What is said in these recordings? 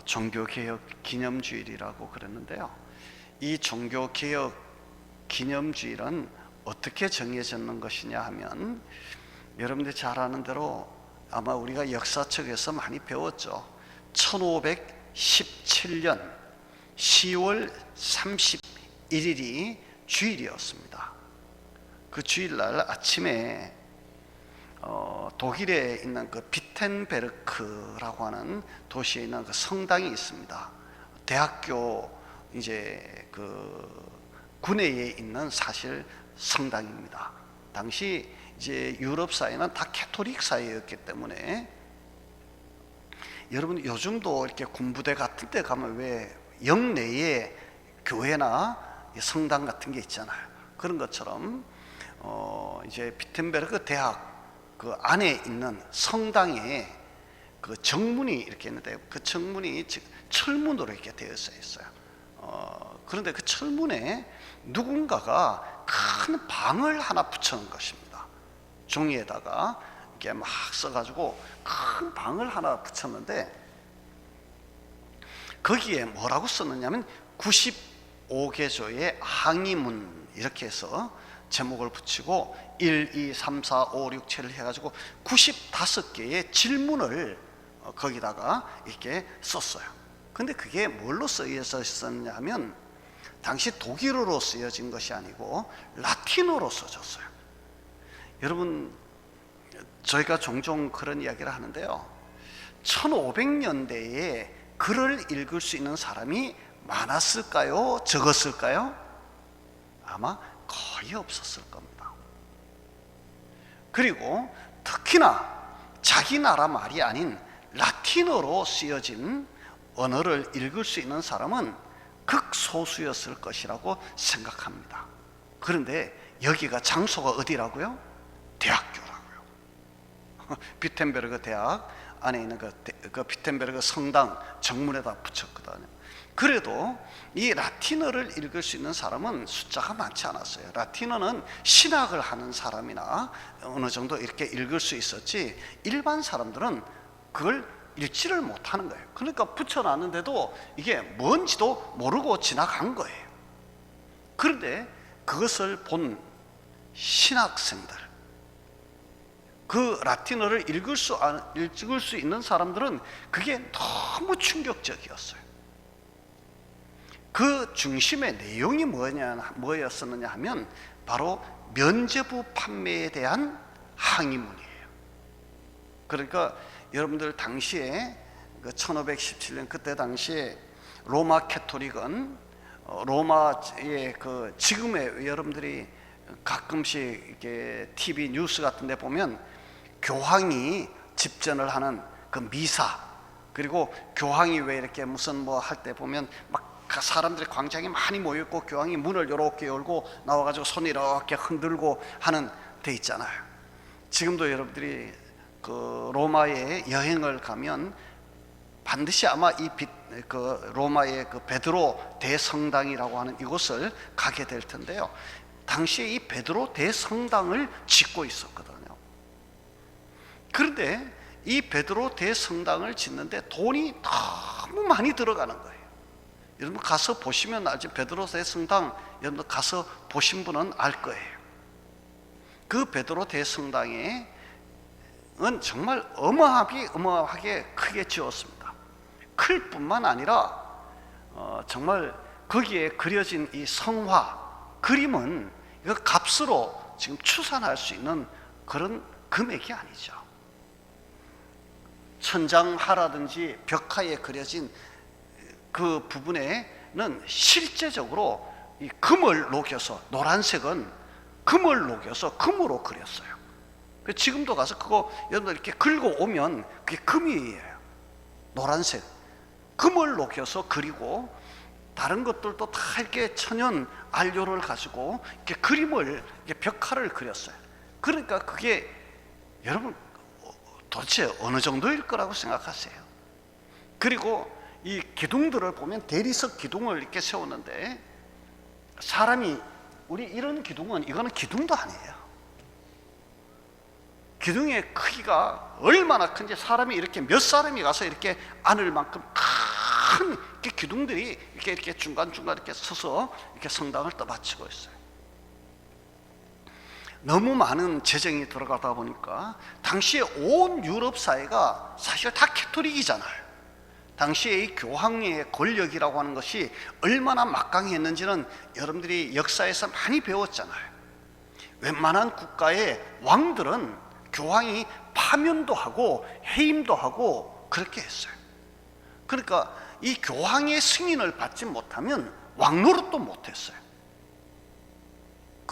종교개혁 기념주일이라고 그랬는데요. 이 종교개혁 기념주일은 어떻게 정해졌는 것이냐 하면, 여러분들이 잘 아는 대로 아마 우리가 역사책에서 많이 배웠죠. 1517년 10월 31일이 주일이었습니다. 그 주일날 아침에 독일에 있는 그 비텐베르크라고 하는 도시에 있는 그 성당이 있습니다. 대학교 이제 그 군내에 있는 사실 성당입니다. 당시 이제 유럽 사회는 다 캐토릭 사회였기 때문에, 여러분 요즘도 이렇게 군부대 같은 데 가면 왜 영내에 교회나 성당 같은 게 있잖아요. 그런 것처럼 이제 비텐베르크 대학 그 안에 있는 성당에 그 정문이 이렇게 있는데, 그 정문이 철문으로 이렇게 되어 있어요. 그런데 그 철문에 누군가가 큰 방을 하나 붙여놓은 것입니다. 종이에다가 이렇게 막 써가지고 큰 방을 하나 붙였는데, 거기에 뭐라고 썼느냐면 95개조의 항의문 이렇게 해서 제목을 붙이고 1, 2, 3, 4, 5, 6, 7을 해가지고 95개의 질문을 거기다가 이렇게 썼어요. 근데 그게 뭘로 쓰여져 있었냐면, 당시 독일어로 쓰여진 것이 아니고 라틴어로 써졌어요. 여러분, 저희가 종종 그런 이야기를 하는데요, 1500년대에 글을 읽을 수 있는 사람이 많았을까요? 적었을까요? 아마 거의 없었을 겁니다. 그리고 특히나 자기 나라 말이 아닌 라틴어로 쓰여진 언어를 읽을 수 있는 사람은 극소수였을 것이라고 생각합니다. 그런데 여기가 장소가 어디라고요? 대학교라고요. 비텐베르크 대학 안에 있는 그 비텐베르크 성당 정문에다 붙였거든요. 그래도 이 라틴어를 읽을 수 있는 사람은 숫자가 많지 않았어요. 라틴어는 신학을 하는 사람이나 어느 정도 이렇게 읽을 수 있었지, 일반 사람들은 그걸 읽지를 못하는 거예요. 그러니까 붙여놨는데도 이게 뭔지도 모르고 지나간 거예요. 그런데 그것을 본 신학생들, 그 라틴어를 읽을 수 있는 사람들은 그게 너무 충격적이었어요. 그 중심의 내용이 뭐였었느냐 하면, 바로 면죄부 판매에 대한 항의문이에요. 그러니까 여러분들 당시에 그 1517년 그때 당시에 로마 캐토릭은 로마의 그 지금의 여러분들이 가끔씩 이렇게 TV 뉴스 같은 데 보면 교황이 집전을 하는 그 미사, 그리고 교황이 왜 이렇게 무슨 뭐 할 때 보면 막 사람들이 광장에 많이 모여있고 교황이 문을 이렇게 열고 나와가지고 손 이렇게 흔들고 하는 데 있잖아요. 지금도 여러분들이 그 로마에 여행을 가면 반드시 아마 그 로마의 그 베드로 대성당이라고 하는 이곳을 가게 될 텐데요, 당시에 이 베드로 대성당을 짓고 있었거든요. 그런데 이 베드로 대성당을 짓는데 돈이 너무 많이 들어가는 거예요. 여러분 가서 보시면 알지, 베드로 대성당 여러분 가서 보신 분은 알 거예요. 그 베드로 대성당에 정말 어마어마하게 크게 지었습니다. 클 뿐만 아니라 정말 거기에 그려진 이 성화 그림은 이거 값으로 지금 추산할 수 있는 그런 금액이 아니죠. 천장하라든지 벽화에 그려진 그 부분에는 실제적으로 이 금을 녹여서, 노란색은 금을 녹여서 금으로 그렸어요. 지금도 가서 그거 여러분들 이렇게 긁어 오면 그게 금이에요. 노란색 금을 녹여서 그리고 다른 것들도 다 이렇게 천연 안료를 가지고 이렇게 그림을, 이렇게 벽화를 그렸어요. 그러니까 그게 여러분 도대체 어느 정도일 거라고 생각하세요? 그리고 이 기둥들을 보면 대리석 기둥을 이렇게 세우는데, 사람이 우리 이런 기둥은, 이거는 기둥도 아니에요. 기둥의 크기가 얼마나 큰지 사람이 이렇게 몇 사람이 가서 이렇게 안을 만큼 큰 기둥들이 이렇게 중간중간 이렇게 서서 이렇게 성당을 떠받치고 있어요. 너무 많은 재정이 들어가다 보니까 당시에 온 유럽 사회가 사실 다 캐토릭이잖아요. 당시에 이 교황의 권력이라고 하는 것이 얼마나 막강했는지는 여러분들이 역사에서 많이 배웠잖아요. 웬만한 국가의 왕들은 교황이 파면도 하고 해임도 하고 그렇게 했어요. 그러니까 이 교황의 승인을 받지 못하면 왕노릇도 못했어요.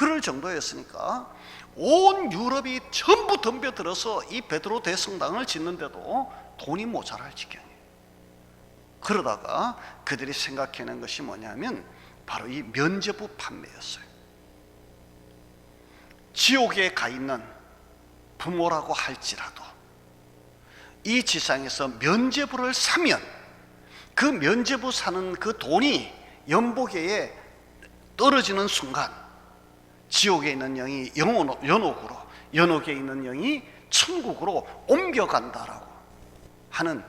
그럴 정도였으니까 온 유럽이 전부 덤벼들어서 이 베드로 대성당을 짓는데도 돈이 모자랄 지경이에요. 그러다가 그들이 생각해낸 것이 뭐냐면 바로 이 면죄부 판매였어요. 지옥에 가 있는 부모라고 할지라도 이 지상에서 면죄부를 사면 그 면죄부 사는 그 돈이 연복에 떨어지는 순간 지옥에 있는 영이 연옥으로, 연옥에 있는 영이 천국으로 옮겨간다라고 하는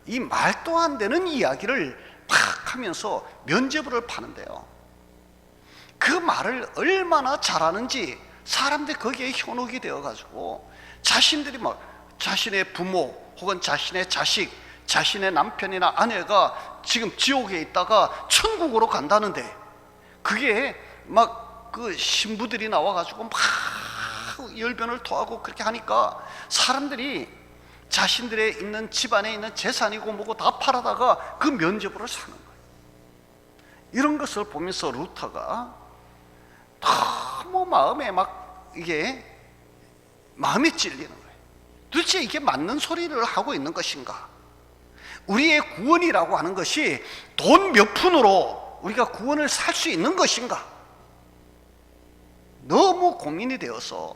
이 말도 안 되는 이야기를 팍 하면서 면죄부를 파는데요. 그 말을 얼마나 잘하는지 사람들이 거기에 현혹이 되어가지고 자신들이 막 자신의 부모 혹은 자신의 자식, 자신의 남편이나 아내가 지금 지옥에 있다가 천국으로 간다는데 그게 막 그 신부들이 나와가지고 막 열변을 토하고 그렇게 하니까 사람들이 자신들의 있는 집안에 있는 재산이고 뭐고 다 팔아다가 그 면죄부를 사는 거예요. 이런 것을 보면서 루터가 너무 마음에 막 이게 마음에 찔리는 거예요. 도대체 이게 맞는 소리를 하고 있는 것인가? 우리의 구원이라고 하는 것이 돈 몇 푼으로 우리가 구원을 살 수 있는 것인가? 너무 고민이 되어서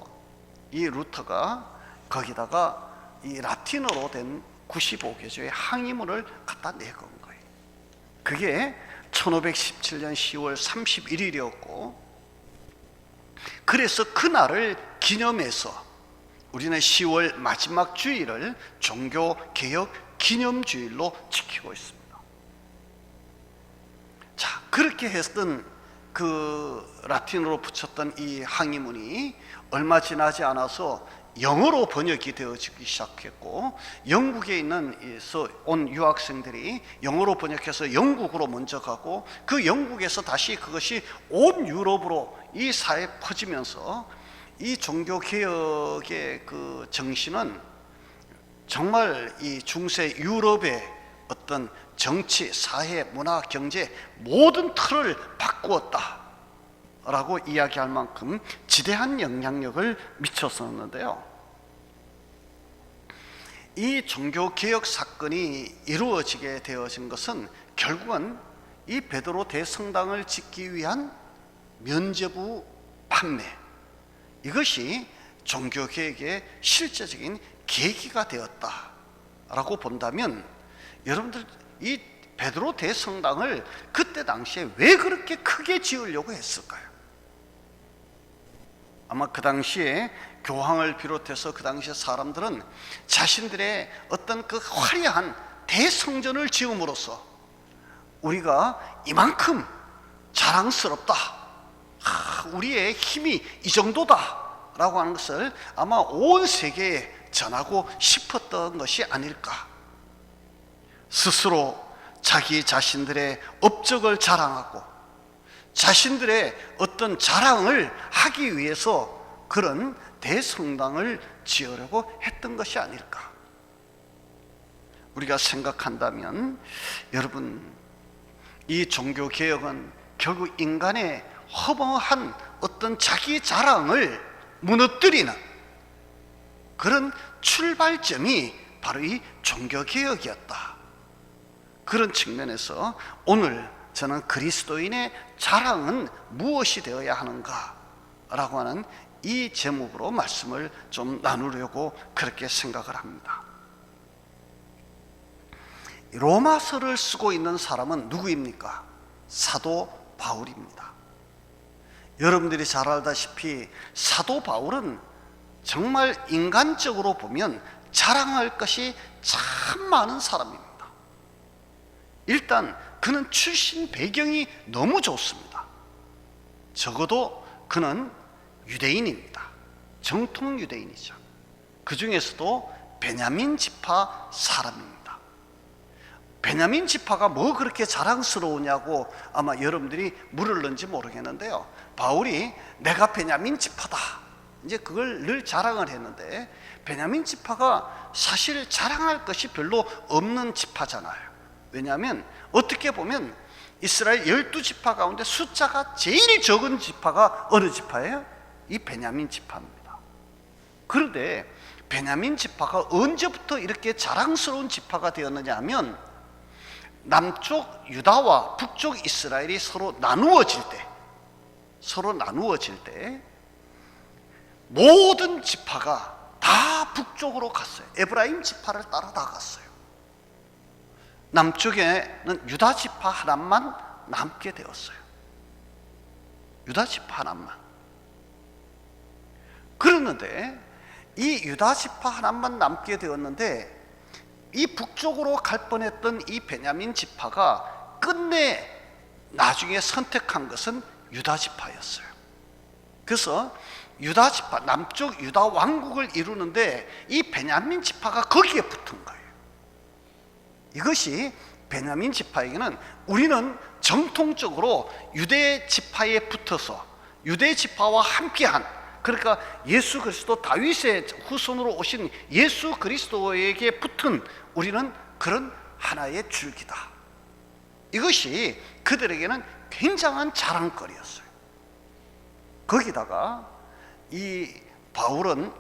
이 루터가 거기다가 이 라틴어로 된 95개조의 항의문을 갖다 내건 거예요. 그게 1517년 10월 31일이었고 그래서 그날을 기념해서 우리는 10월 마지막 주일을 종교개혁 기념주일로 지키고 있습니다. 자, 그렇게 했던 그 라틴어로 붙였던 이 항의문이 얼마 지나지 않아서 영어로 번역이 되어지기 시작했고 영국에 있는 온 유학생들이 영어로 번역해서 영국으로 먼저 가고 그 영국에서 다시 그것이 온 유럽으로 이 사회에 퍼지면서 이 종교개혁의 그 정신은 정말 이 중세 유럽의 어떤 정치, 사회, 문화, 경제 모든 틀을 바꾸었다라고 이야기할 만큼 지대한 영향력을 미쳤었는데요. 이 종교개혁 사건이 이루어지게 되어진 것은 결국은 이 베드로 대성당을 짓기 위한 면죄부 판매, 이것이 종교개혁의 실제적인 계기가 되었다라고 본다면 여러분들 이 베드로 대성당을 그때 당시에 왜 그렇게 크게 지으려고 했을까요? 아마 그 당시에 교황을 비롯해서 그 당시에 사람들은 자신들의 어떤 그 화려한 대성전을 지음으로써 우리가 이만큼 자랑스럽다, 우리의 힘이 이 정도다 라고 하는 것을 아마 온 세계에 전하고 싶었던 것이 아닐까. 스스로 자기 자신들의 업적을 자랑하고 자신들의 어떤 자랑을 하기 위해서 그런 대성당을 지으려고 했던 것이 아닐까. 우리가 생각한다면 여러분, 이 종교개혁은 결국 인간의 허망한 어떤 자기 자랑을 무너뜨리는 그런 출발점이 바로 이 종교개혁이었다. 그런 측면에서 오늘 저는 그리스도인의 자랑은 무엇이 되어야 하는가 라고 하는 이 제목으로 말씀을 좀 나누려고 그렇게 생각을 합니다. 로마서를 쓰고 있는 사람은 누구입니까? 사도 바울입니다. 여러분들이 잘 알다시피 사도 바울은 정말 인간적으로 보면 자랑할 것이 참 많은 사람입니다. 일단 그는 출신 배경이 너무 좋습니다. 적어도 그는 유대인입니다. 정통 유대인이죠. 그 중에서도 베냐민 지파 사람입니다. 베냐민 지파가 뭐 그렇게 자랑스러우냐고 아마 여러분들이 물을는지 모르겠는데요, 바울이 내가 베냐민 지파다, 이제 그걸 늘 자랑을 했는데, 베냐민 지파가 사실 자랑할 것이 별로 없는 지파잖아요. 왜냐하면 어떻게 보면 이스라엘 12지파 가운데 숫자가 제일 적은 지파가 어느 지파예요? 이 베냐민 지파입니다. 그런데 베냐민 지파가 언제부터 이렇게 자랑스러운 지파가 되었느냐 하면, 남쪽 유다와 북쪽 이스라엘이 서로 나누어질 때 모든 지파가 다 북쪽으로 갔어요. 에브라임 지파를 따라 다 갔어요. 남쪽에는 유다 지파 하나만 남게 되었어요. 유다 지파 하나만. 그랬는데 이 유다 지파 하나만 남게 되었는데, 이 북쪽으로 갈 뻔했던 이 베냐민 지파가 끝내 나중에 선택한 것은 유다 지파였어요. 그래서 유다 지파, 남쪽 유다 왕국을 이루는데 이 베냐민 지파가 거기에 붙은 거예요. 이것이 베냐민 지파에게는, 우리는 정통적으로 유대 지파에 붙어서 유대 지파와 함께한, 그러니까 예수 그리스도, 다윗의 후손으로 오신 예수 그리스도에게 붙은 우리는 그런 하나의 줄기다. 이것이 그들에게는 굉장한 자랑거리였어요. 거기다가 이 바울은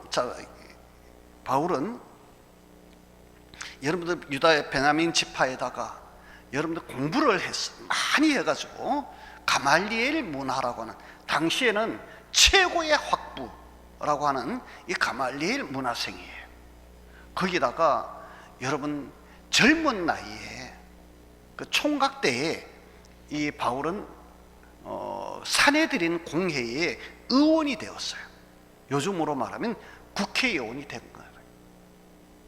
여러분들 유다의 베냐민 지파에다가 여러분들 공부를 많이 해가지고 가말리엘 문화라고 하는, 당시에는 최고의 학부라고 하는 이 가말리엘 문화생이에요. 거기다가 여러분 젊은 나이에 그 총각 때에 이 바울은 사내들인 공회의 의원이 되었어요. 요즘으로 말하면 국회의원이 된 거예요.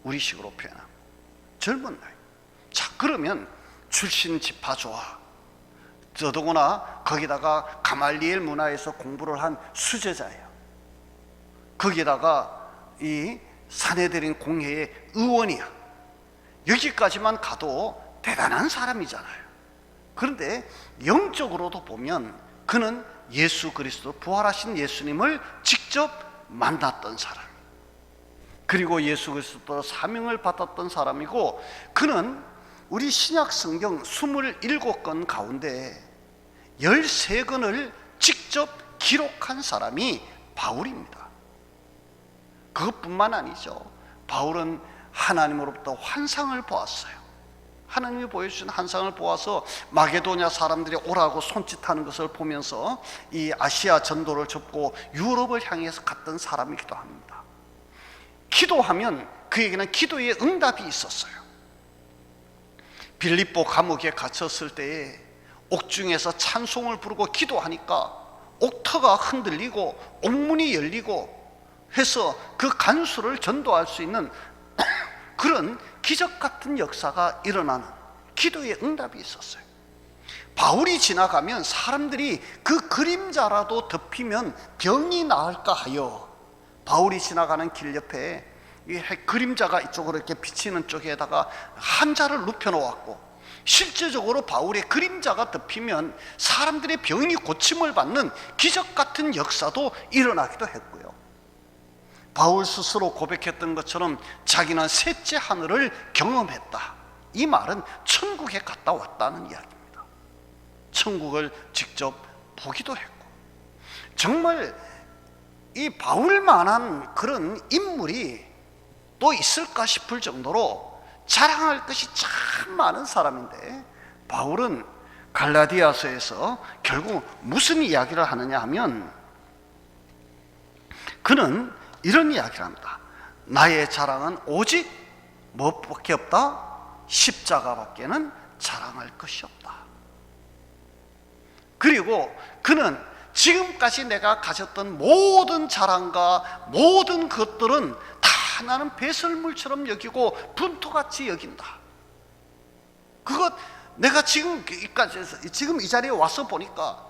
우리식으로 표현하면 젊은 나이. 자, 그러면 출신 지파 좋아. 더더구나 거기다가 가말리엘 문화에서 공부를 한 수제자예요. 거기다가 이 사내들인 공회의 의원이야. 여기까지만 가도 대단한 사람이잖아요. 그런데 영적으로도 보면 그는 예수 그리스도, 부활하신 예수님을 직접 만났던 사람, 그리고 예수 그리스도로 사명을 받았던 사람이고, 그는 우리 신약 성경 27권 가운데 13권을 직접 기록한 사람이 바울입니다. 그것뿐만 아니죠. 바울은 하나님으로부터 환상을 보았어요. 하나님이 보여주신 환상을 보아서 마게도냐 사람들이 오라고 손짓하는 것을 보면서 이 아시아 전도를 접고 유럽을 향해서 갔던 사람이기도 합니다. 기도하면 그에게는 기도의 응답이 있었어요. 빌립보 감옥에 갇혔을 때에 옥중에서 찬송을 부르고 기도하니까 옥터가 흔들리고 옥문이 열리고 해서 그 간수를 전도할 수 있는 그런 기적 같은 역사가 일어나는 기도의 응답이 있었어요. 바울이 지나가면 사람들이 그 그림자라도 덮이면 병이 나을까 하여 바울이 지나가는 길 옆에 이 그림자가 이쪽으로 이렇게 비치는 쪽에다가 한자를 눕혀 놓았고, 실제적으로 바울의 그림자가 덮이면 사람들의 병이 고침을 받는 기적 같은 역사도 일어나기도 했고요. 바울 스스로 고백했던 것처럼 자기는 셋째 하늘을 경험했다. 이 말은 천국에 갔다 왔다는 이야기입니다. 천국을 직접 보기도 했고, 정말 이 바울만한 그런 인물이 또 있을까 싶을 정도로 자랑할 것이 참 많은 사람인데, 바울은 갈라디아서에서 결국 무슨 이야기를 하느냐 하면, 그는 이런 이야기를 합니다. 나의 자랑은 오직 무엇밖에 없다? 십자가밖에는 자랑할 것이 없다. 그리고 그는 지금까지 내가 가졌던 모든 자랑과 모든 것들은 다 나는 배설물처럼 여기고 분토같이 여긴다. 그것 내가 지금 이 자리에 와서 보니까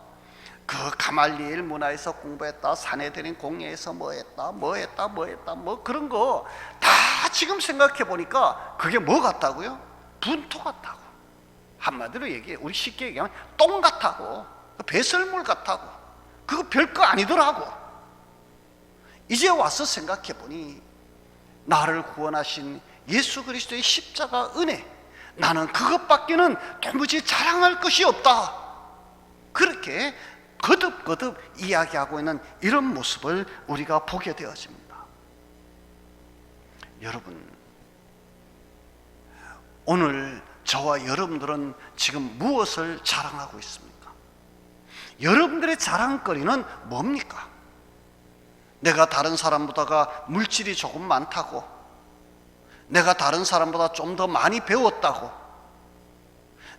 그 가말리엘 문화에서 공부했다, 사내들인 공예에서 뭐 했다 뭐 그런 거 다 지금 생각해 보니까 그게 뭐 같다고요? 분토 같다고. 한마디로 얘기해, 우리 쉽게 얘기하면 똥 같다고, 배설물 같다고. 그거 별거 아니더라고. 이제 와서 생각해 보니 나를 구원하신 예수 그리스도의 십자가 은혜, 나는 그것밖에는 도무지 자랑할 것이 없다. 그렇게 거듭거듭 이야기하고 있는 이런 모습을 우리가 보게 되어집니다. 여러분, 오늘 저와 여러분들은 지금 무엇을 자랑하고 있습니까? 여러분들의 자랑거리는 뭡니까? 내가 다른 사람보다가 물질이 조금 많다고, 내가 다른 사람보다 좀 더 많이 배웠다고,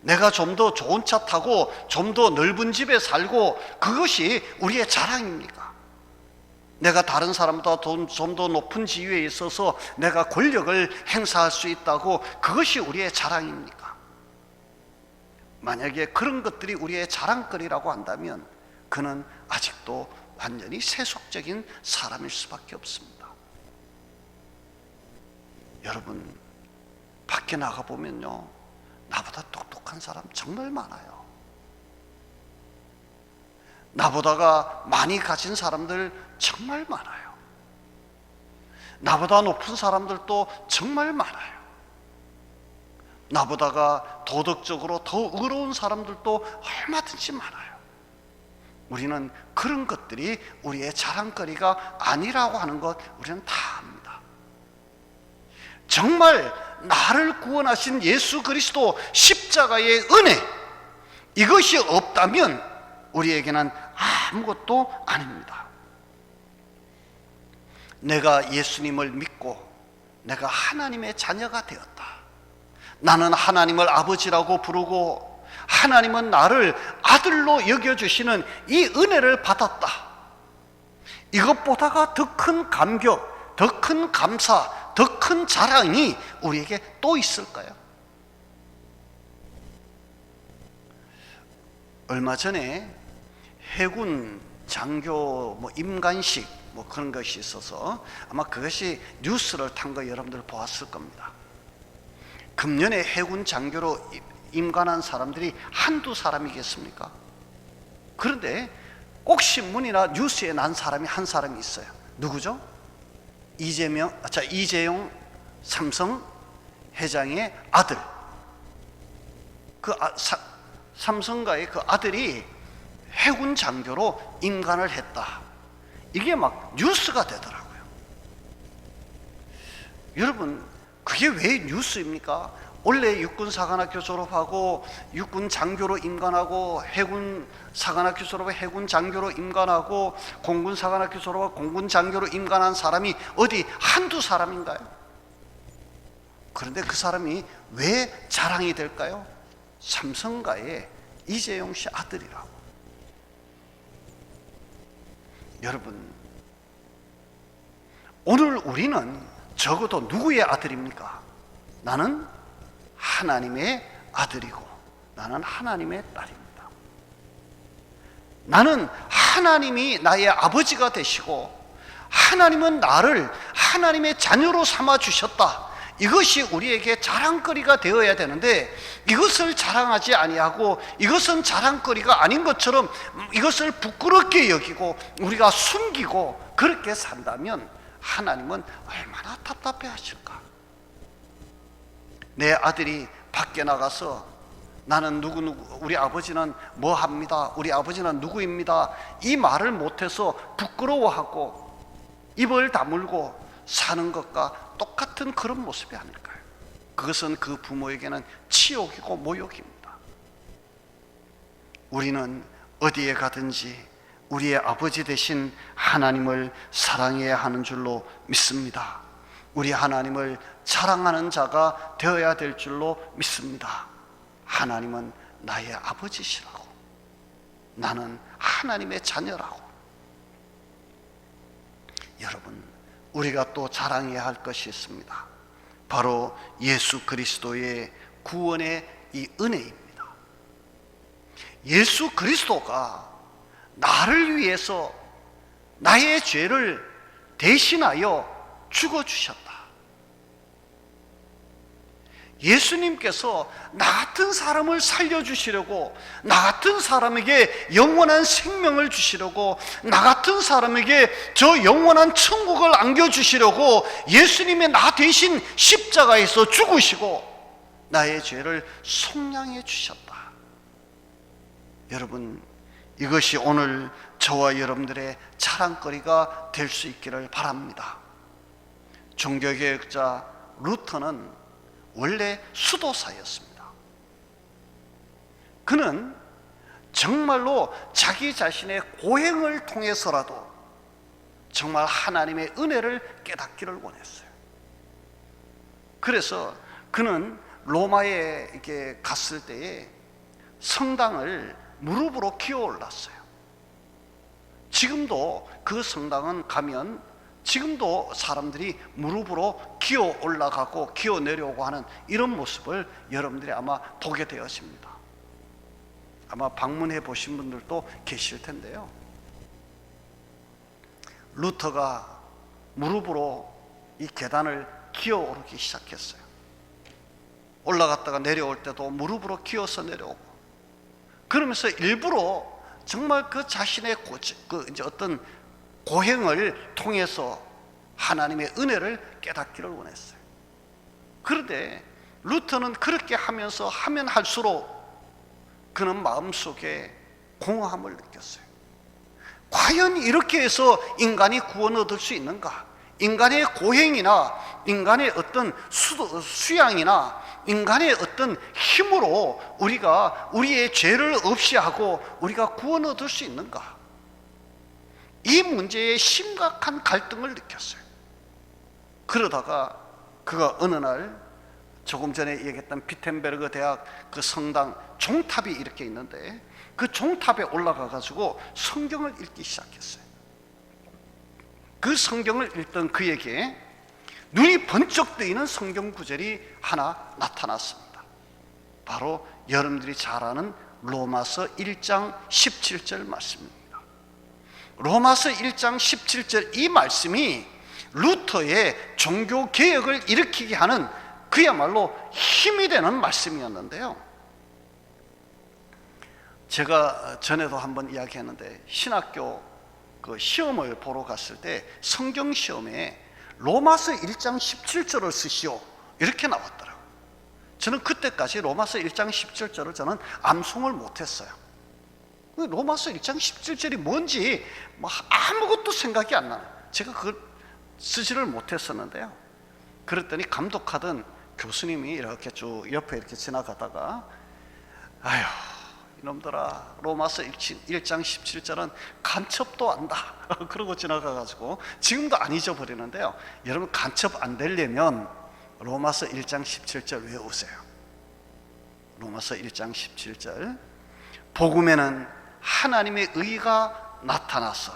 내가 좀 더 좋은 차 타고 좀 더 넓은 집에 살고, 그것이 우리의 자랑입니까? 내가 다른 사람보다 좀 더 높은 지위에 있어서 내가 권력을 행사할 수 있다고, 그것이 우리의 자랑입니까? 만약에 그런 것들이 우리의 자랑거리라고 한다면 그는 아직도 완전히 세속적인 사람일 수밖에 없습니다. 여러분, 밖에 나가보면요, 나보다 똑똑한 사람 정말 많아요. 나보다가 많이 가진 사람들 정말 많아요. 나보다 높은 사람들도 정말 많아요. 나보다가 도덕적으로 더 의로운 사람들도 얼마든지 많아요. 우리는 그런 것들이 우리의 자랑거리가 아니라고 하는 것 우리는 다 압니다. 정말 나를 구원하신 예수 그리스도 십자가의 은혜, 이것이 없다면 우리에게는 아무것도 아닙니다. 내가 예수님을 믿고 내가 하나님의 자녀가 되었다, 나는 하나님을 아버지라고 부르고 하나님은 나를 아들로 여겨주시는 이 은혜를 받았다, 이것보다가 더 큰 감격, 더 큰 감사, 더 큰 자랑이 우리에게 또 있을까요? 얼마 전에 해군 장교 임관식 그런 것이 있어서 아마 그것이 뉴스를 탄 거 여러분들 보았을 겁니다. 금년에 해군 장교로 임관한 사람들이 한두 사람이겠습니까? 그런데 꼭 신문이나 뉴스에 난 사람이 한 사람이 있어요. 누구죠? 이재용 삼성 회장의 아들. 삼성가의 그 아들이 해군 장교로 임관을 했다. 이게 막 뉴스가 되더라고요. 여러분, 그게 왜 뉴스입니까? 원래 육군사관학교 졸업하고 육군 장교로 임관하고, 해군 사관학교 졸업하고 해군 장교로 임관하고, 공군 사관학교 졸업하고 공군 장교로 임관한 사람이 어디 한두 사람인가요? 그런데 그 사람이 왜 자랑이 될까요? 삼성가의 이재용 씨 아들이라고. 여러분, 오늘 우리는 적어도 누구의 아들입니까? 나는 하나님의 아들이고 나는 하나님의 딸입니다. 나는 하나님이 나의 아버지가 되시고 하나님은 나를 하나님의 자녀로 삼아 주셨다. 이것이 우리에게 자랑거리가 되어야 되는데, 이것을 자랑하지 아니하고 이것은 자랑거리가 아닌 것처럼 이것을 부끄럽게 여기고 우리가 숨기고 그렇게 산다면 하나님은 얼마나 답답해 하실까? 내 아들이 밖에 나가서 나는 누구 우리 아버지는 뭐 합니다, 우리 아버지는 누구입니다, 이 말을 못해서 부끄러워하고 입을 다물고 사는 것과 똑같은 그런 모습이 아닐까요? 그것은 그 부모에게는 치욕이고 모욕입니다. 우리는 어디에 가든지 우리의 아버지 되신 하나님을 사랑해야 하는 줄로 믿습니다. 우리 하나님을 사랑하는 자가 되어야 될 줄로 믿습니다. 하나님은 나의 아버지시라고, 나는 하나님의 자녀라고. 여러분, 우리가 또 자랑해야 할 것이 있습니다. 바로 예수 그리스도의 구원의 이 은혜입니다. 예수 그리스도가 나를 위해서 나의 죄를 대신하여 죽어주셨다. 예수님께서 나 같은 사람을 살려주시려고, 나 같은 사람에게 영원한 생명을 주시려고, 나 같은 사람에게 저 영원한 천국을 안겨주시려고 예수님의 나 대신 십자가에서 죽으시고 나의 죄를 속량해 주셨다. 여러분, 이것이 오늘 저와 여러분들의 자랑거리가 될 수 있기를 바랍니다. 종교개혁자 루터는 원래 수도사였습니다. 그는 정말로 자기 자신의 고행을 통해서라도 정말 하나님의 은혜를 깨닫기를 원했어요. 그래서 그는 로마에 이렇게 갔을 때에 성당을 무릎으로 기어 올랐어요. 지금도 그 성당은 가면 지금도 사람들이 무릎으로 기어 올라가고 기어 내려오고 하는 이런 모습을 여러분들이 아마 보게 되었습니다. 아마 방문해 보신 분들도 계실 텐데요. 루터가 무릎으로 이 계단을 기어 오르기 시작했어요. 올라갔다가 내려올 때도 무릎으로 기어서 내려오고, 그러면서 일부러 정말 그 자신의 어떤 고행을 통해서 하나님의 은혜를 깨닫기를 원했어요. 그런데 루터는 그렇게 하면서 하면 할수록 그는 마음속에 공허함을 느꼈어요. 과연 이렇게 해서 인간이 구원 얻을 수 있는가? 인간의 고행이나 인간의 어떤 수양이나 인간의 어떤 힘으로 우리가 우리의 죄를 없이 하고 우리가 구원 얻을 수 있는가? 이 문제에 심각한 갈등을 느꼈어요. 그러다가 그가 어느 날, 조금 전에 얘기했던 비텐베르그 대학 그 성당 종탑이 이렇게 있는데 그 종탑에 올라가 가지고 성경을 읽기 시작했어요. 그 성경을 읽던 그에게 눈이 번쩍 뜨이는 성경 구절이 하나 나타났습니다. 바로 여러분들이 잘 아는 로마서 1장 17절 말씀입니다. 로마서 1장 17절 이 말씀이 루터의 종교 개혁을 일으키게 하는 그야말로 힘이 되는 말씀이었는데요. 제가 전에도 한번 이야기했는데 신학교 그 시험을 보러 갔을 때 성경 시험에 로마서 1장 17절을 쓰시오 이렇게 나왔더라고요. 저는 그때까지 로마서 1장 17절을 저는 암송을 못했어요. 로마서 1장 17절이 뭔지 아무것도 생각이 안 나요. 제가 그걸 쓰지를 못했었는데요. 그랬더니 감독하던 교수님이 이렇게 쭉 옆에 이렇게 지나가다가 아휴 이놈들아 로마서 1장 17절은 간첩도 안다 그러고 지나가가지고 지금도 안 잊어버리는데요. 여러분 간첩 안 되려면 로마서 1장 17절 외우세요. 로마서 1장 17절 복음에는 하나님의 의가 나타나서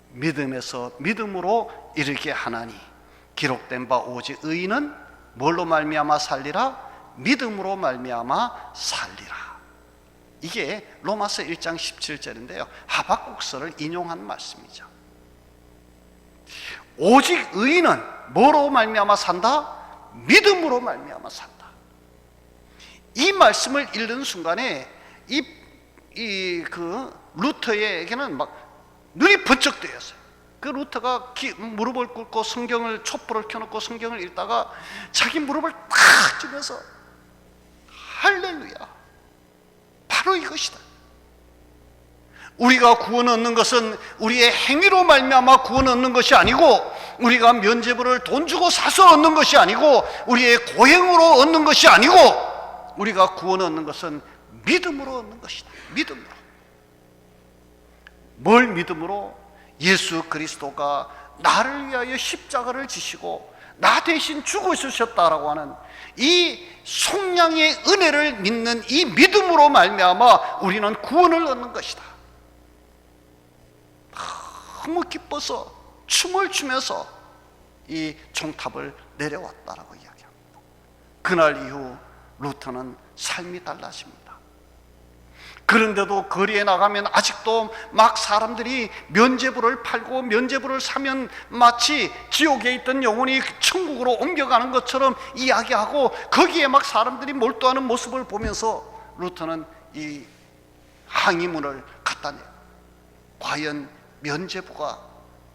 믿음에서 믿음으로 이르게 하나니 기록된 바 오직 의인은 뭘로 말미암아 살리라? 믿음으로 말미암아 살리라. 이게 로마서 1장 17절인데요 하박국서를 인용한 말씀이죠. 오직 의인은 뭐로 말미암아 산다? 믿음으로 말미암아 산다. 이 말씀을 읽는 순간에 그 루터에게는 막 눈이 번쩍 뜨였어요. 그 루터가 무릎을 꿇고 성경을 촛불을 켜놓고 성경을 읽다가 자기 무릎을 탁 쥐면서 할렐루야, 바로 이것이다. 우리가 구원 얻는 것은 우리의 행위로 말미암아 구원 얻는 것이 아니고, 우리가 면죄부를 돈 주고 사서 얻는 것이 아니고, 우리의 고행으로 얻는 것이 아니고, 우리가 구원 얻는 것은 믿음으로 얻는 것이다. 믿음으로. 뭘 믿음으로? 예수 그리스도가 나를 위하여 십자가를 지시고 나 대신 죽으셨다라고 하는 이 속량의 은혜를 믿는 이 믿음으로 말미암아 우리는 구원을 얻는 것이다. 너무 기뻐서 춤을 추면서 이 종탑을 내려왔다라고 이야기합니다. 그날 이후 루터는 삶이 달라집니다. 그런데도 거리에 나가면 아직도 막 사람들이 면죄부를 팔고 면죄부를 사면 마치 지옥에 있던 영혼이 천국으로 옮겨가는 것처럼 이야기하고 거기에 막 사람들이 몰두하는 모습을 보면서 루터는 이 항의문을 갖다 내요. 과연 면죄부가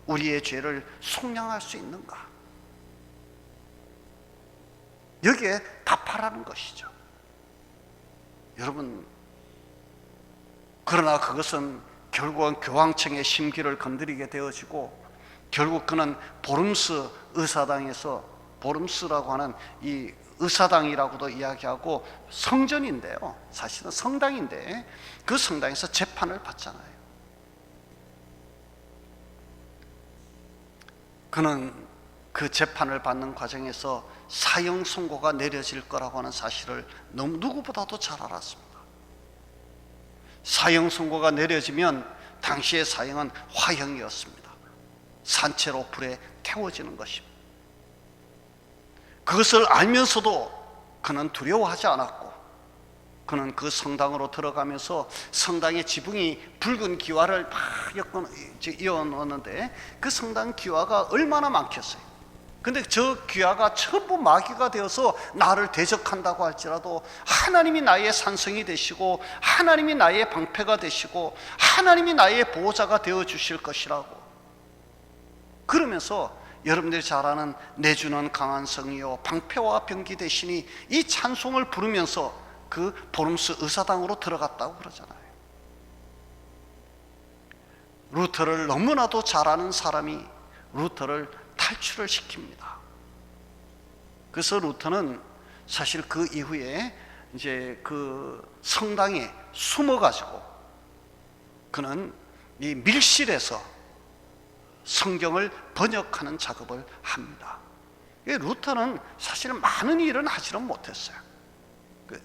우리의 죄를 속량할 수 있는가? 여기에 답하라는 것이죠. 여러분, 그러나 그것은 결국은 교황청의 심기를 건드리게 되어지고 결국 그는 보름스 의사당에서, 보름스라고 하는 이 의사당이라고도 이야기하고 성전인데요, 사실은 성당인데 그 성당에서 재판을 받잖아요. 그는 그 재판을 받는 과정에서 사형 선고가 내려질 거라고 하는 사실을 너무 누구보다도 잘 알았습니다. 사형 선고가 내려지면 당시의 사형은 화형이었습니다. 산채로 불에 태워지는 것입니다. 그것을 알면서도 그는 두려워하지 않았고 그는 그 성당으로 들어가면서 성당의 지붕이 붉은 기와를 막 이어놓는데 그 성당 기와가 얼마나 많겠어요. 근데 저 귀화가 전부 마귀가 되어서 나를 대적한다고 할지라도 하나님이 나의 산성이 되시고 하나님이 나의 방패가 되시고 하나님이 나의 보호자가 되어 주실 것이라고, 그러면서 여러분들이 잘 아는 내주는 강한 성이요 방패와 병기 되시니 이 찬송을 부르면서 그 보름스 의사당으로 들어갔다고 그러잖아요. 루터를 너무나도 잘 아는 사람이 루터를 탈출을 시킵니다. 그래서 루터는 사실 그 이후에 이제 그 성당에 숨어가지고 그는 이 밀실에서 성경을 번역하는 작업을 합니다. 루터는 사실 많은 일은 하지는 못했어요. 그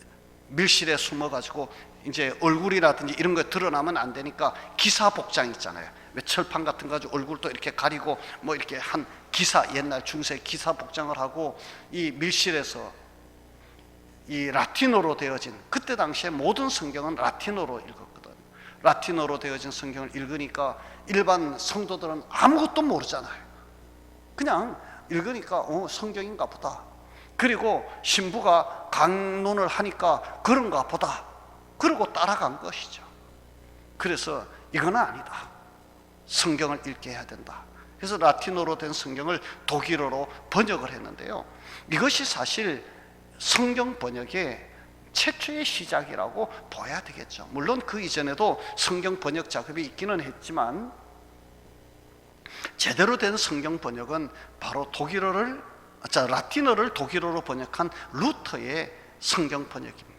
밀실에 숨어가지고 이제 얼굴이라든지 이런 거 드러나면 안 되니까 기사 복장 있잖아요. 왜 철판 같은 거 가지고 얼굴도 이렇게 가리고 뭐 이렇게 한 기사, 옛날 중세 기사 복장을 하고 이 밀실에서 이 라틴어로 되어진, 그때 당시에 모든 성경은 라틴어로 읽었거든요. 라틴어로 되어진 성경을 읽으니까 일반 성도들은 아무것도 모르잖아요. 그냥 읽으니까 성경인가 보다. 그리고 신부가 강론을 하니까 그런가 보다. 그러고 따라간 것이죠. 그래서 이건 아니다, 성경을 읽게 해야 된다. 그래서 라틴어로 된 성경을 독일어로 번역을 했는데요, 이것이 사실 성경 번역의 최초의 시작이라고 봐야 되겠죠. 물론 그 이전에도 성경 번역 작업이 있기는 했지만 제대로 된 성경 번역은 바로 라틴어를 독일어로 번역한 루터의 성경 번역입니다.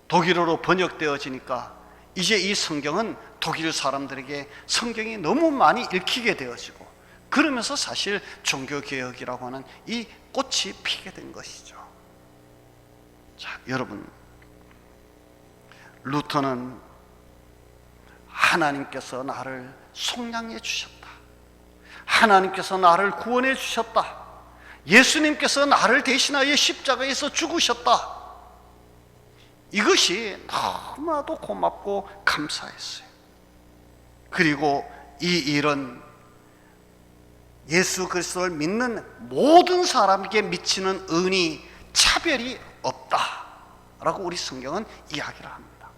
독일어로 번역되어지니까 이제 이 성경은 독일 사람들에게 성경이 너무 많이 읽히게 되어지고, 그러면서 사실 종교개혁이라고 하는 이 꽃이 피게 된 것이죠. 자, 여러분, 루터는 하나님께서 나를 속량해 주셨다, 하나님께서 나를 구원해 주셨다, 예수님께서 나를 대신하여 십자가에서 죽으셨다, 이것이 너무나도 고맙고 감사했어요. 그리고 이 일은 예수 그리스도를 믿는 모든 사람에게 미치는 은이 차별이 없다라고 우리 성경은 이야기를 합니다.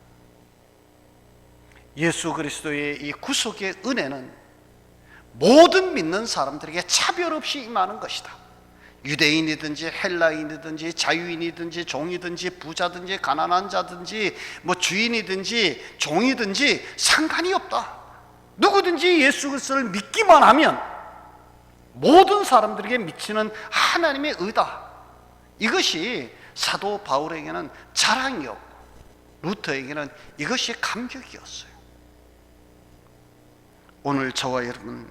예수 그리스도의 이 구속의 은혜는 모든 믿는 사람들에게 차별 없이 임하는 것이다. 유대인이든지 헬라인이든지 자유인이든지 종이든지 부자든지 가난한 자든지 뭐 주인이든지 종이든지 상관이 없다. 누구든지 예수 그리스도를 믿기만 하면 모든 사람들에게 미치는 하나님의 의다. 이것이 사도 바울에게는 자랑이었고 루터에게는 이것이 감격이었어요. 오늘 저와 여러분,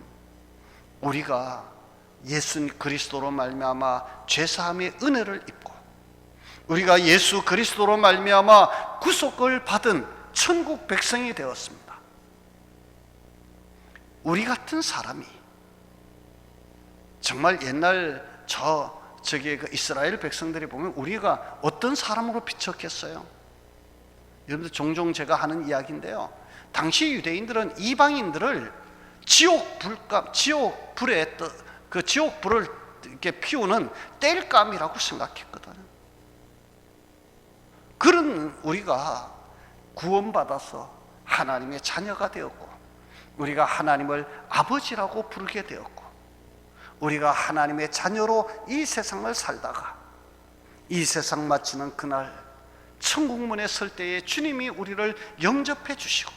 우리가 예수 그리스도로 말미암아 죄사함의 은혜를 입고 우리가 예수 그리스도로 말미암아 구속을 받은 천국 백성이 되었습니다. 우리 같은 사람이 정말 옛날 그 이스라엘 백성들이 보면 우리가 어떤 사람으로 비쳤겠어요? 여러분들 종종 제가 하는 이야기인데요. 당시 유대인들은 이방인들을 지옥 불에 그 지옥 불을 이렇게 피우는 땔감이라고 생각했거든요. 그런 우리가 구원받아서 하나님의 자녀가 되었고, 우리가 하나님을 아버지라고 부르게 되었고, 우리가 하나님의 자녀로 이 세상을 살다가 이 세상 마치는 그날 천국문에 설 때에 주님이 우리를 영접해 주시고,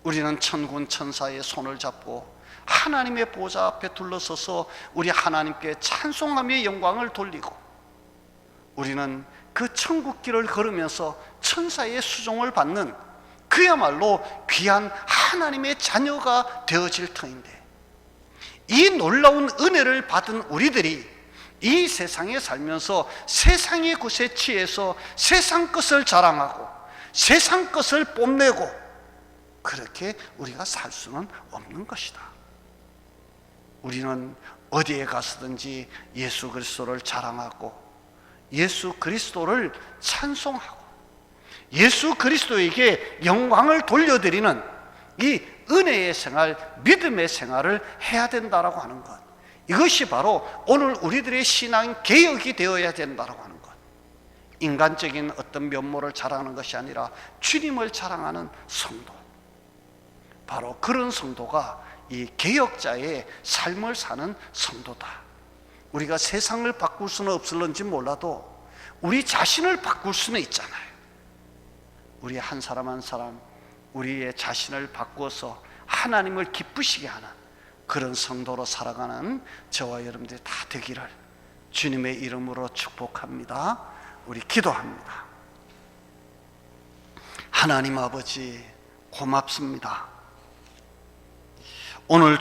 우리는 천군 천사의 손을 잡고 하나님의 보좌 앞에 둘러서서 우리 하나님께 찬송하며 영광을 돌리고, 우리는 그 천국길을 걸으면서 천사의 수종을 받는 그야말로 귀한 하나님의 자녀가 되어질 터인데, 이 놀라운 은혜를 받은 우리들이 이 세상에 살면서 세상의 것에 취해서 세상 것을 자랑하고 세상 것을 뽐내고, 그렇게 우리가 살 수는 없는 것이다. 우리는 어디에 가서든지 예수 그리스도를 자랑하고 예수 그리스도를 찬송하고 예수 그리스도에게 영광을 돌려드리는 이 은혜의 생활, 믿음의 생활을 해야 된다라고 하는 것, 이것이 바로 오늘 우리들의 신앙 개혁이 되어야 된다라고 하는 것. 인간적인 어떤 면모를 자랑하는 것이 아니라 주님을 자랑하는 성도, 바로 그런 성도가 이 개혁자의 삶을 사는 성도다. 우리가 세상을 바꿀 수는 없을런지 몰라도 우리 자신을 바꿀 수는 있잖아요. 우리 한 사람 한 사람 우리의 자신을 바꾸어서 하나님을 기쁘시게 하는 그런 성도로 살아가는 저와 여러분들이 다 되기를 주님의 이름으로 축복합니다. 우리 기도합니다. 하나님 아버지, 고맙습니다. 오늘